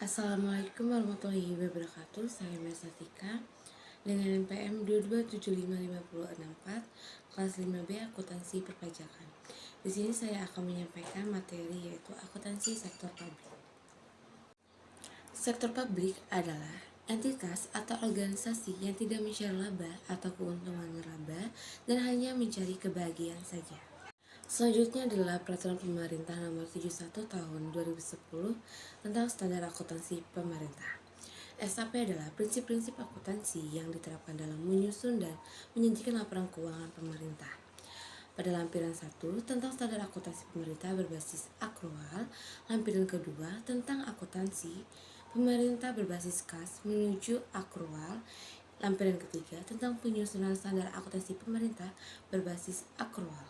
Assalamualaikum warahmatullahi wabarakatuh. Saya Mesatika dengan NPM 2275564 kelas 5B akuntansi perpajakan. Di sini saya akan menyampaikan materi yaitu akuntansi sektor publik. Sektor publik adalah entitas atau organisasi yang tidak mencari laba atau keuntungan laba dan hanya mencari kebahagiaan saja. Selanjutnya adalah Peraturan Pemerintah Nomor 71 Tahun 2010 tentang Standar Akuntansi Pemerintah. SAP adalah prinsip-prinsip akuntansi yang diterapkan dalam menyusun dan menyajikan laporan keuangan pemerintah. Pada lampiran 1 tentang standar akuntansi pemerintah berbasis akrual, lampiran kedua tentang akuntansi pemerintah berbasis kas menuju akrual, lampiran ketiga tentang penyusunan standar akuntansi pemerintah berbasis akrual.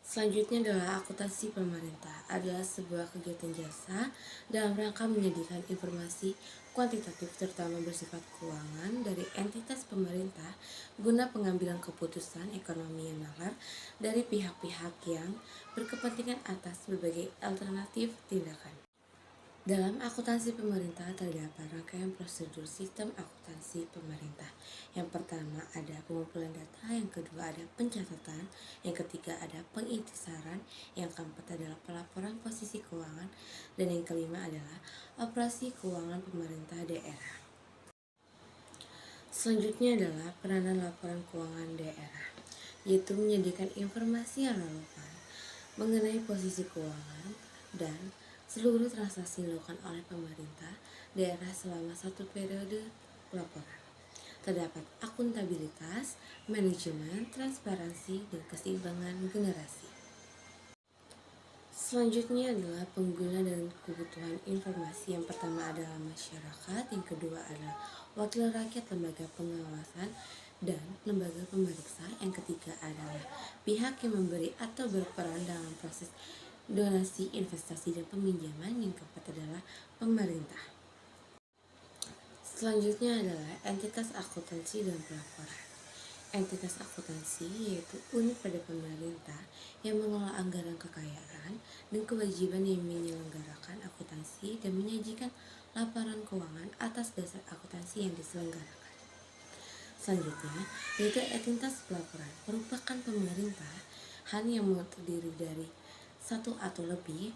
Selanjutnya adalah akuntansi pemerintah adalah sebuah kegiatan jasa dalam rangka menyediakan informasi kuantitatif terutama bersifat keuangan dari entitas pemerintah guna pengambilan keputusan ekonomi yang nalar dari pihak-pihak yang berkepentingan atas berbagai alternatif tindakan. Dalam akuntansi pemerintah terdapat rangkaian prosedur sistem akuntansi pemerintah. Yang pertama ada pengumpulan data, yang kedua ada pencatatan, yang ketiga ada pengintisaran, yang keempat adalah pelaporan posisi keuangan, dan yang kelima adalah operasi keuangan pemerintah daerah. Selanjutnya adalah peranan laporan keuangan daerah, yaitu menyediakan informasi yang relevan mengenai posisi keuangan dan seluruh transaksi dilakukan oleh pemerintah daerah selama satu periode pelaporan. Terdapat akuntabilitas, manajemen, transparansi, dan keseimbangan generasi. Selanjutnya adalah pengguna dan kebutuhan informasi. Yang pertama adalah masyarakat, yang kedua adalah wakil rakyat, lembaga pengawasan, dan lembaga pemeriksa. Yang ketiga adalah pihak yang memberi atau berperan dalam proses donasi, investasi, dan peminjaman. Yang keempat adalah pemerintah. Selanjutnya adalah entitas akuntansi dan pelaporan. Entitas akuntansi yaitu unit pada pemerintah yang mengelola anggaran kekayaan dan kewajiban yang menyelenggarakan akuntansi dan menyajikan laporan keuangan atas dasar akuntansi yang diselenggarakan. Selanjutnya, yaitu entitas pelaporan merupakan pemerintahan yang terdiri dari satu atau lebih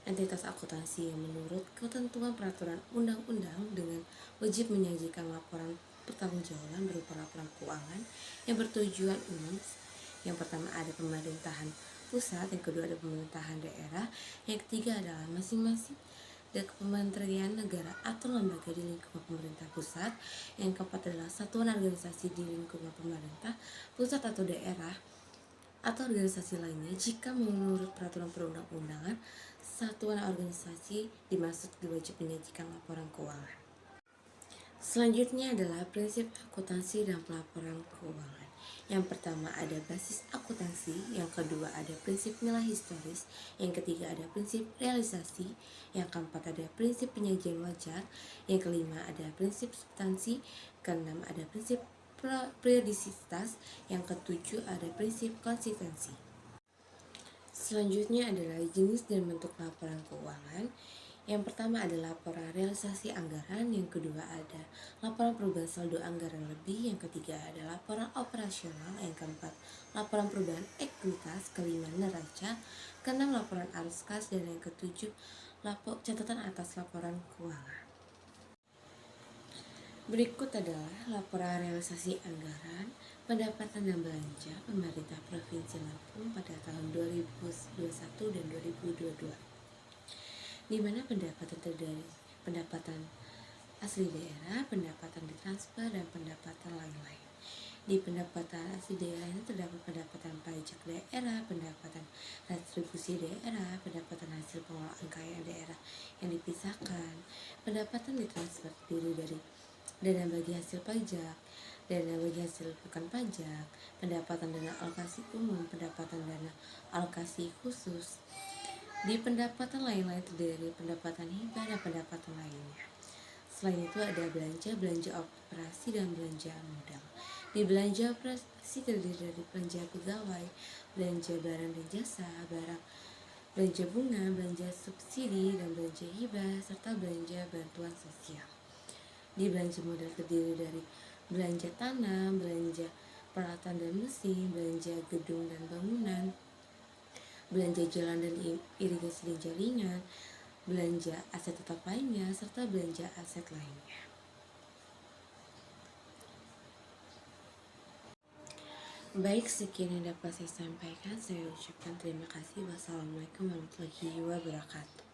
entitas akuntansi yang menurut ketentuan peraturan undang-undang dengan wajib menyajikan laporan pertanggungjawaban berupa laporan keuangan yang bertujuan umum. Yang pertama ada pemerintahan pusat, yang kedua ada pemerintahan daerah, yang ketiga adalah masing-masing dari kementerian negara atau lembaga di lingkungan pemerintah pusat, yang keempat adalah satuan organisasi di lingkungan pemerintah pusat atau daerah atau organisasi lainnya jika menurut peraturan perundang-undangan satuan organisasi dimaksud diwajib menyajikan laporan keuangan. Selanjutnya adalah prinsip akuntansi dan pelaporan keuangan. Yang pertama ada basis akuntansi, yang kedua ada prinsip nilai historis, yang ketiga ada prinsip realisasi, yang keempat ada prinsip penyajian wajar, yang kelima ada prinsip substansi, keenam ada prinsip periodisitas, yang ketujuh ada prinsip konsistensi. Selanjutnya adalah jenis dan bentuk laporan keuangan. Yang pertama adalah laporan realisasi anggaran, yang kedua ada laporan perubahan saldo anggaran lebih, yang ketiga ada laporan operasional, yang keempat laporan perubahan ekuitas, kelima neraca, keenam laporan arus kas, dan yang ketujuh catatan atas laporan keuangan. Berikut adalah laporan realisasi anggaran pendapatan dan belanja pemerintah Provinsi Lampung pada tahun 2021 dan 2022, di mana pendapatan terdiri dari pendapatan asli daerah, pendapatan ditransfer, dan pendapatan lain-lain. Di pendapatan asli daerah ini terdapat pendapatan pajak daerah, pendapatan retribusi daerah, pendapatan hasil pengelolaan kekayaan daerah yang dipisahkan. Pendapatan ditransfer terdiri dari dana bagi hasil pajak, dana bagi hasil bukan pajak, pendapatan dana alokasi umum, pendapatan dana alokasi khusus. Di pendapatan lain-lain terdiri dari pendapatan hibah dan pendapatan lainnya. Selain itu ada belanja operasi dan belanja modal. Di belanja operasi terdiri dari belanja pegawai, belanja barang dan jasa, barang belanja bunga, belanja subsidi, dan belanja hibah, serta belanja bantuan sosial. Di belanja modal terdiri dari belanja tanah, belanja peralatan dan mesin, belanja gedung dan bangunan, belanja jalan dan irigasi dan jaringan, belanja aset tetap lainnya, serta belanja aset lainnya. Baik, sekian yang dapat saya sampaikan. Saya ucapkan terima kasih. Wassalamualaikum warahmatullahi wabarakatuh.